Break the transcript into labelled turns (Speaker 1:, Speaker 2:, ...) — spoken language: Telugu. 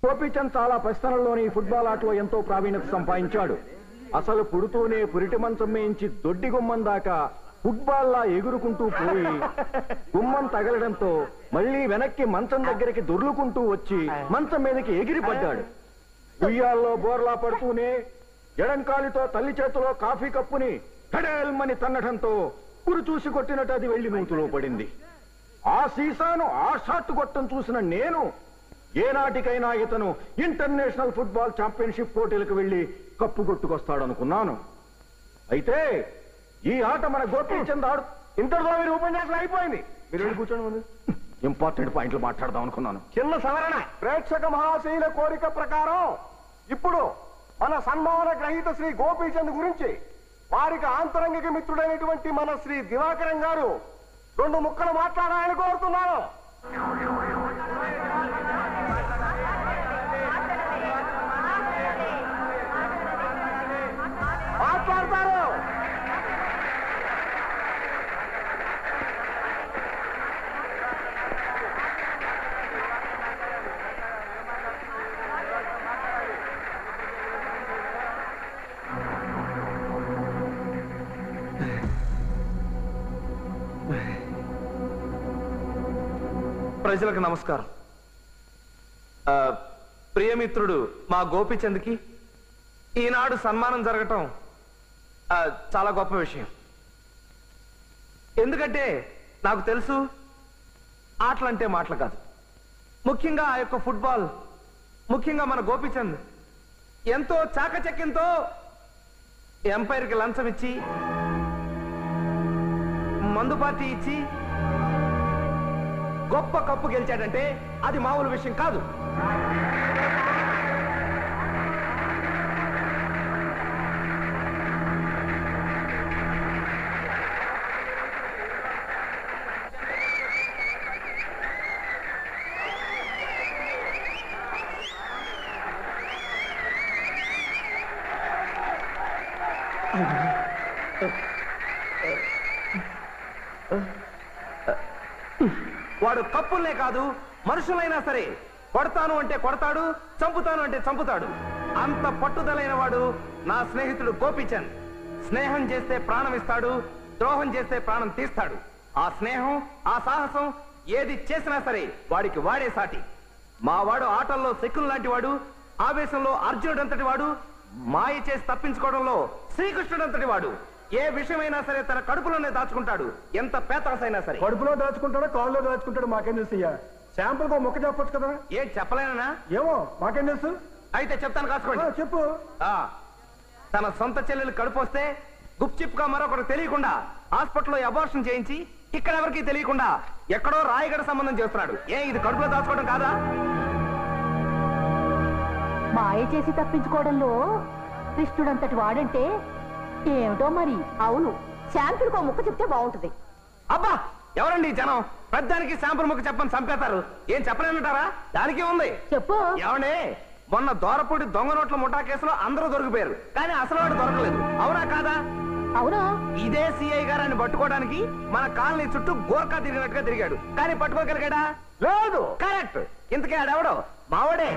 Speaker 1: గోపీచంద్ చాలా పసితనంలోని ఫుట్బాల్ ఆటలో ఎంతో ప్రావీణ్యత సంపాదించాడు. అసలు పుడుతూనే పురిటి మంచం మేయించి దొడ్డి గుమ్మం దాకా ఫుట్బాల్ లా ఎగురుకుంటూ పోయి గుమ్మం తగలడంతో మళ్లీ వెనక్కి మంచం దగ్గరికి దొర్లుకుంటూ వచ్చి మంచం మీదకి ఎగిరి పడ్డాడు. ఉయ్యాల్లో బోర్లా పడుతూనే ఎడంకాలితో తల్లి చేతిలో కాఫీ కప్పుని కడేల్మని తన్నడంతో పురు చూసి కొట్టినట్టు అది వెళ్లి నూతులో పడింది. ఆ సీసాను ఆ షాట్ కొట్టం చూసిన నేను ఏనాటికైనా ఇతను ఇంటర్నేషనల్ ఫుట్బాల్ ఛాంపియన్షిప్ పోటీలకు వెళ్లి కప్పు కొట్టుకొస్తాడనుకున్నాను. అయితే ఈ ఆట మన గోపీచంద్ ఆడు ఇంతటితో మీరు ఉపన్యాసం అయిపోయింది. మీరు వెళ్ళి కూర్చోండి. ఇంపార్టెంట్ పాయింట్లు మాట్లాడదాం అనుకున్నాను. చిన్న సవరణ. ప్రేక్షక మహాశైల కోరిక ప్రకారం ఇప్పుడు మన సన్మాన గ్రహీత శ్రీ గోపీచంద్ గురించి వారికి ఆంతరంగిక మిత్రుడైనటువంటి మన శ్రీ దివాకరం గారు 2 ముక్కలు మాట్లాడాలని కోరుతున్నాను. మాట్లాడతారు.
Speaker 2: ప్రజలకు నమస్కారం. ప్రియమిత్రుడు మా గోపీచంద్కి ఈనాడు సన్మానం జరగటం చాలా గొప్ప విషయం. ఎందుకంటే నాకు తెలుసు ఆటలంటే మాటలు కాదు. ముఖ్యంగా ఆ యొక్క ఫుట్బాల్, ముఖ్యంగా మన గోపీచంద్ ఎంతో చాకచక్యంతో ఎంపైర్కి లంచం ఇచ్చి మందు పార్టీ ఇచ్చి గొప్ప కప్పు గెలిచాడంటే అది మామూలు విషయం కాదు. వాడు కప్పులనే కాదు మనుషులైనా సరే కొడతాను అంటే కొడతాడు, చంపుతాను అంటే చంపుతాడు. అంత పట్టుదలైన వాడు నా స్నేహితుడు గోపీచంద్. స్నేహం చేస్తే ప్రాణం ఇస్తాడు, ద్రోహం చేస్తే ప్రాణం తీస్తాడు. ఆ స్నేహం, ఆ సాహసం ఏది చేసినా సరే వాడికి వాడే సాటి. మా వాడు ఆటల్లో శకున్ లాంటి వాడు, ఆవేశంలో అర్జునుడు అంతటి వాడు, మాయ చేసి తప్పించుకోవడంలో శ్రీకృష్ణుడు అంతటి వాడు. ఏ విషయమైనా సరే తన కడుపులోనే దాచుకుంటాడు, ఎంత పేతాసైనా సరే.
Speaker 1: కడుపులో దాచుకుంటాడో కాళ్ళలో దాచుకుంటాడో మాకేం తెలుసు. శాంపుల్ కో మొక్క చెప్పొచ్చు కదా.
Speaker 2: ఏం చెప్పలేనా?
Speaker 1: ఏమో మాకేం తెలుసు.
Speaker 2: అయితే చెప్తాను, కాసుకోండి.
Speaker 1: చెప్పు.
Speaker 2: తన సొంత చెల్లెలు కడుపొస్తే గుప్చిప్ గా మరొకరు తెలియకుండా హాస్పిటల్లో అబార్షన్ చేయించి ఇక్కడ ఎవరికి తెలియకుండా ఎక్కడో రాయగడ సంబంధం చేస్తున్నాడు. ఇది కడుపులో దాచుకోవడం కాదా?
Speaker 3: మాయ చేసి తప్పించుకోవడంలో కృష్ణుడంతటి వాడంటే ఏమిటో మరి. అవును, శాంపుల్ కో ముక్క చెప్తే బాగుంటది.
Speaker 2: అబ్బా, ఎవరండి ఈ జనం? పెద్దానికి శాంపుల్ ముక్క చెప్పని చంపేస్తారు. ఏం చెప్పలేనంటారా? దానికి ఉంది.
Speaker 3: చెప్పు.
Speaker 2: ఏమండి, మొన్న దోరపూడి దొంగ నోట్ల ముఠా కేసులో అందరూ దొరికిపోయారు, కానీ అసలు వాడు దొరకలేదు. అవునా కాదా?
Speaker 3: అవునా.
Speaker 2: ఇదే సిఐ గారిని పట్టుకోవడానికి మన కాలనీ చుట్టూ గోర్ఖా తిరిగినట్టుగా తిరిగాడు, కానీ పట్టుకోగలిగాడా? లేదు. కరెక్ట్. ఇంతకే ఆడెవడో మావాడే.